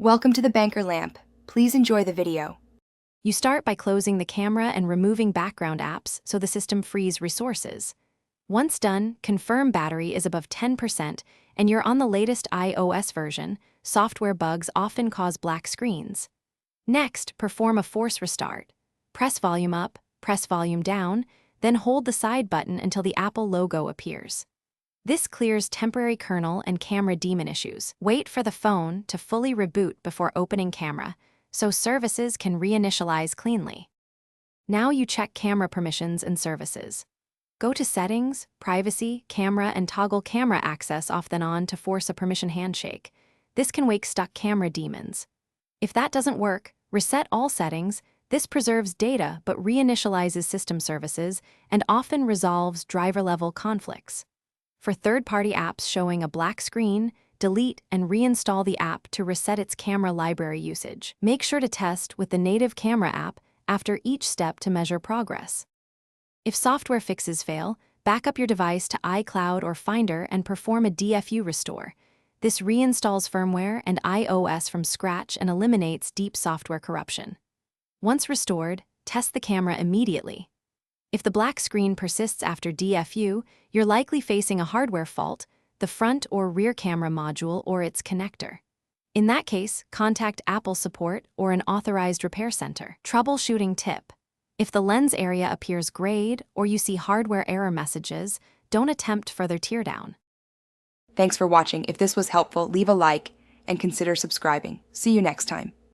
Welcome to the Banker Lamp. Please enjoy the video. You start by closing the camera and removing background apps so the system frees resources. Once done, confirm battery is above 10% and you're on the latest iOS version. Software bugs often cause black screens. Next, perform a force restart. Press volume up, press volume down, then hold the side button until the Apple logo appears. This clears temporary kernel and camera daemon issues. Wait for the phone to fully reboot before opening camera, so services can reinitialize cleanly. Now you check camera permissions and services. Go to Settings, Privacy, Camera, and toggle camera access off then on to force a permission handshake. This can wake stuck camera daemons. If that doesn't work, reset all settings. This preserves data but reinitializes system services and often resolves driver-level conflicts. For third-party apps showing a black screen, delete and reinstall the app to reset its camera library usage. Make sure to test with the native camera app after each step to measure progress. If software fixes fail, back up your device to iCloud or Finder and perform a DFU restore. This reinstalls firmware and iOS from scratch and eliminates deep software corruption. Once restored, test the camera immediately. If the black screen persists after DFU, you're likely facing a hardware fault, the front or rear camera module or its connector. In that case, contact Apple support or an authorized repair center. Troubleshooting tip. If the lens area appears grayed or you see hardware error messages, don't attempt further teardown. Thanks for watching. If this was helpful, leave a like and consider subscribing. See you next time.